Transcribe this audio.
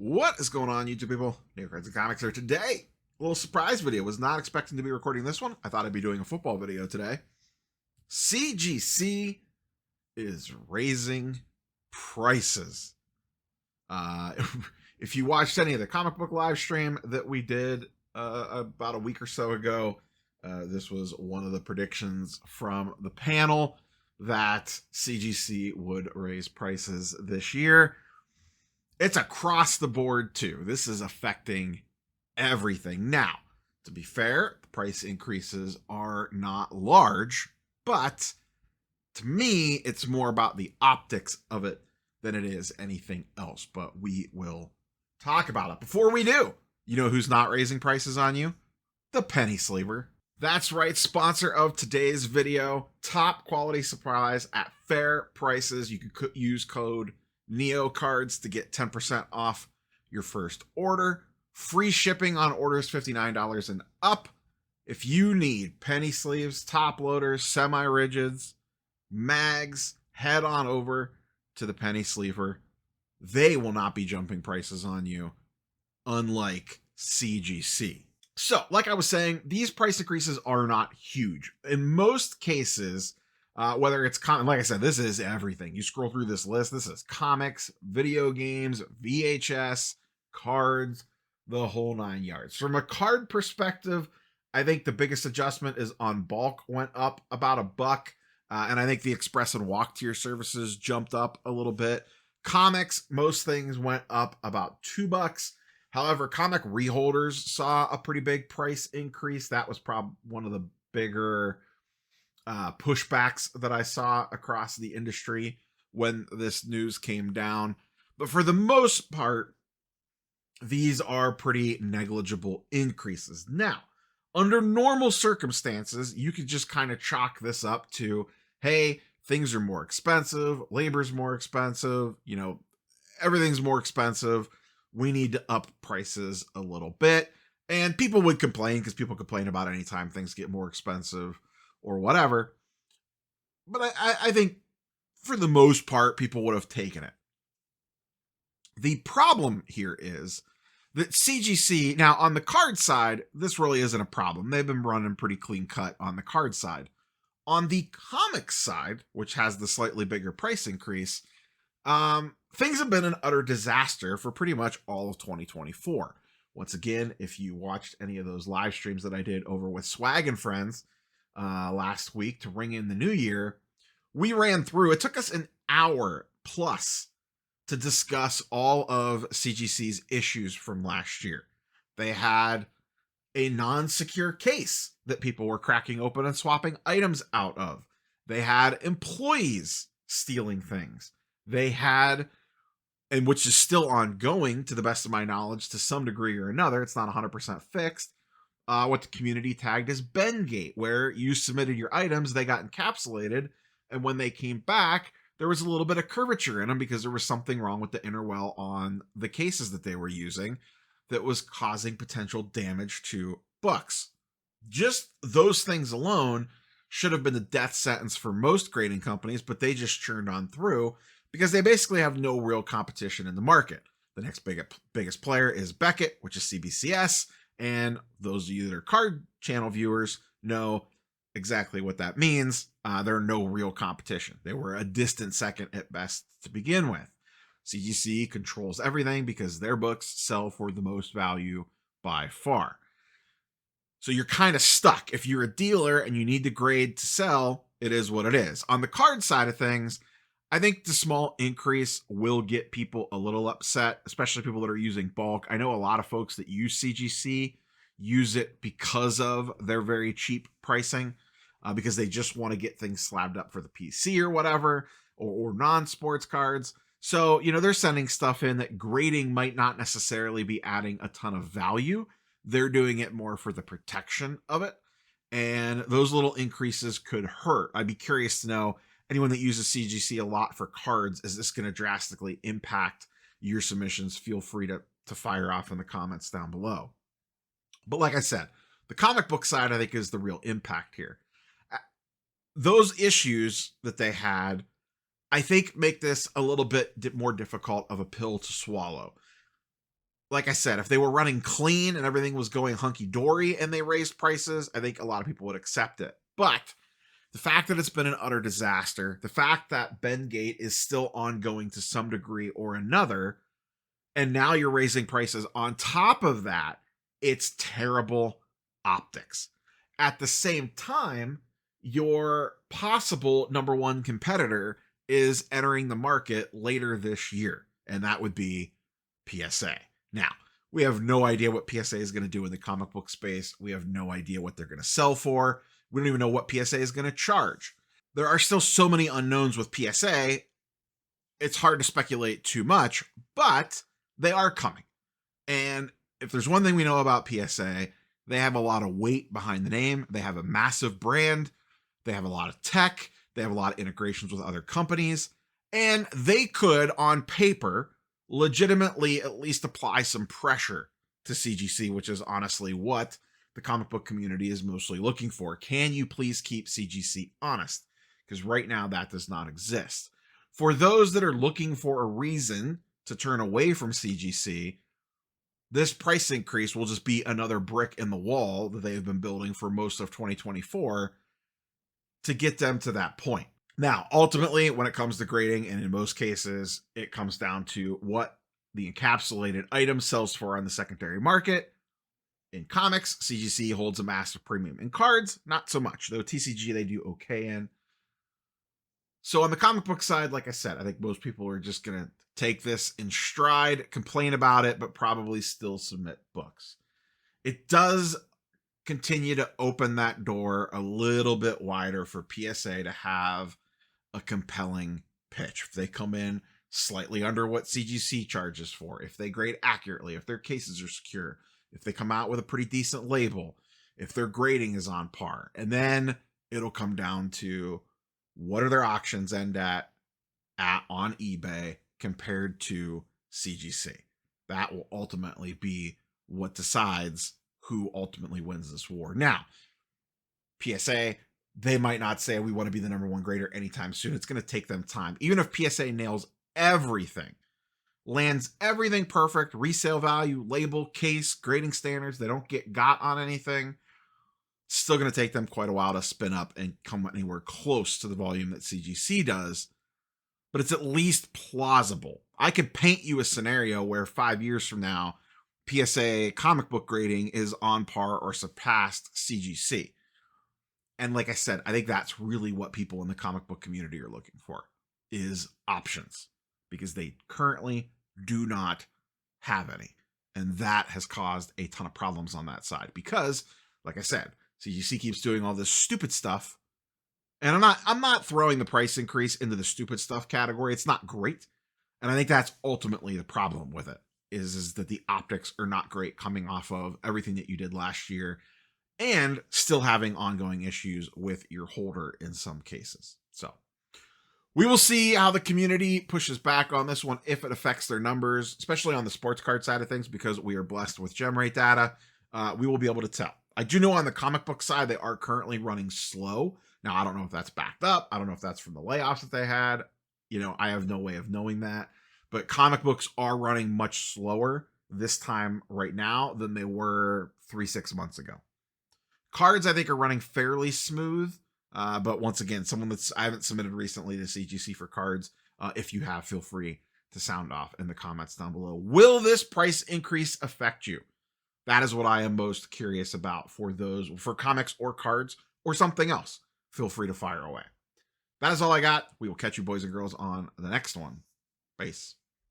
What is going on, YouTube people? New Cards and Comics here today. A little surprise video. Was not expecting to be recording this one. I thought I'd be doing a football video today. CGC is raising prices. If you watched any of the comic book live stream that we did about a week or so ago, this was one of the predictions from the panel that CGC would raise prices this year. It's across the board too. This is affecting everything. Now, to be fair, the price increases are not large, but to me, it's more about the optics of it than it is anything else. But we will talk about it. Before we do, you know who's not raising prices on you? The penny sleeper. That's right, sponsor of today's video. Top quality supplies at fair prices. You can use code NEOCARDS to get 10% off your first order. Free shipping on orders $59 and up. If you need penny sleeves, top loaders, semi-rigids, mags, head on over to the penny sleeper. They will not be jumping prices on you, unlike CGC. So, like I was saying, these price increases are not huge. In most cases, whether it's like I said, this is everything. You scroll through this list, this is comics, video games, VHS, cards, the whole 9 yards. From a card perspective, I think the biggest adjustment is on bulk, went up about $1. And I think the express and walk tier services jumped up a little bit. Comics, most things went up about $2. However, comic reholders saw a pretty big price increase. That was probably one of the bigger pushbacks that I saw across the industry when this news came down. But for the most part, these are pretty negligible increases. Now, under normal circumstances, you could just kind of chalk this up to, hey, things are more expensive, labor's more expensive, everything's more expensive. We need to up prices a little bit. And people would complain because people complain about any time things get more expensive or whatever. But I think for the most part, people would have taken it. The problem here is that CGC, now on the card side, this really isn't a problem. They've been running pretty clean cut on the card side. On the comic side, which has the slightly bigger price increase, things have been an utter disaster for pretty much all of 2024. Once again, if you watched any of those live streams that I did over with Swag and Friends last week to ring in the new year, we ran through, it took us an hour plus to discuss all of CGC's issues from last year. They had a non-secure case that people were cracking open and swapping items out of. They had employees stealing things. They had, and which is still ongoing to the best of my knowledge to some degree or another, it's not 100% fixed, what the community tagged as Bengate, where you submitted your items, they got encapsulated, and when they came back, there was a little bit of curvature in them because there was something wrong with the interwell on the cases that they were using that was causing potential damage to books. Just those things alone should have been the death sentence for most grading companies, but they just churned on through because they basically have no real competition in the market. The next biggest player is Beckett, which is CBCS, and those of you that are card channel viewers know exactly what that means. There are no real competition. They were a distant second at best to begin with. CGC controls everything because their books sell for the most value by far. So you're kind of stuck. If you're a dealer and you need to grade to sell, it is what it is. On the card side of things, I think the small increase will get people a little upset, especially people that are using bulk. I know a lot of folks that use CGC use it because of their very cheap pricing, because they just want to get things slabbed up for the PC or whatever, or non-sports cards. So, they're sending stuff in that grading might not necessarily be adding a ton of value. They're doing it more for the protection of it. And those little increases could hurt. I'd be curious to know, anyone that uses CGC a lot for cards, is this going to drastically impact your submissions? Feel free to fire off in the comments down below. But like I said, the comic book side, I think, is the real impact here. Those issues that they had, I think, make this a little bit more difficult of a pill to swallow. like I said, if they were running clean and everything was going hunky-dory and they raised prices, I think a lot of people would accept it. But the fact that it's been an utter disaster, the fact that Bengate is still ongoing to some degree or another, and now you're raising prices on top of that, it's terrible optics. At the same time, your possible number one competitor is entering the market later this year, and that would be PSA. Now, we have no idea what PSA is going to do in the comic book space. We have no idea what they're going to sell for. We don't even know what PSA is going to charge. There are still so many unknowns with PSA. It's hard to speculate too much, but they are coming. And if there's one thing we know about PSA, they have a lot of weight behind the name. They have a massive brand. They have a lot of tech. They have a lot of integrations with other companies. And they could, on paper, legitimately at least apply some pressure to CGC, which is honestly what the comic book community is mostly looking for. Can you please keep CGC honest? Because right now that does not exist. For those that are looking for a reason to turn away from CGC, this price increase will just be another brick in the wall that they've been building for most of 2024 to get them to that point. Now, ultimately, when it comes to grading, and in most cases, it comes down to what the encapsulated item sells for on the secondary market. In comics, CGC holds a massive premium. In cards, not so much, though TCG they do okay in. So on the comic book side, like I said, I think most people are just going to take this in stride, complain about it, but probably still submit books. It does continue to open that door a little bit wider for PSA to have a compelling pitch. If they come in slightly under what CGC charges for, if they grade accurately, if their cases are secure, if they come out with a pretty decent label, if their grading is on par, and then it'll come down to what are their auctions end at on eBay compared to CGC. That will ultimately be what decides who ultimately wins this war. Now, PSA, they might not say we want to be the number one grader anytime soon. It's going to take them time. Even if PSA nails everything, lands everything perfect, resale value, label, case, grading standards, they don't get got on anything, it's still going to take them quite a while to spin up and come anywhere close to the volume that CGC does. But it's at least plausible. I could paint you a scenario where 5 years from now, PSA comic book grading is on par or surpassed CGC. And like I said, I think that's really what people in the comic book community are looking for, is options, because they currently do not have any. And that has caused a ton of problems on that side because, like I said, CGC keeps doing all this stupid stuff. And I'm not throwing the price increase into the stupid stuff category. It's not great. And I think that's ultimately the problem with it, is that the optics are not great coming off of everything that you did last year and still having ongoing issues with your holder in some cases. So we will see how the community pushes back on this one, if it affects their numbers, especially on the sports card side of things, because we are blessed with gem rate data. We will be able to tell. I do know on the comic book side, they are currently running slow. Now, I don't know if that's backed up. I don't know if that's from the layoffs that they had. I have no way of knowing that. But comic books are running much slower this time right now than they were 3-6 months ago. Cards, I think, are running fairly smooth. But once again, I haven't submitted recently to CGC for cards. If you have, feel free to sound off in the comments down below. Will this price increase affect you? That is what I am most curious about for comics or cards or something else. Feel free to fire away. That is all I got. We will catch you boys and girls on the next one. Peace.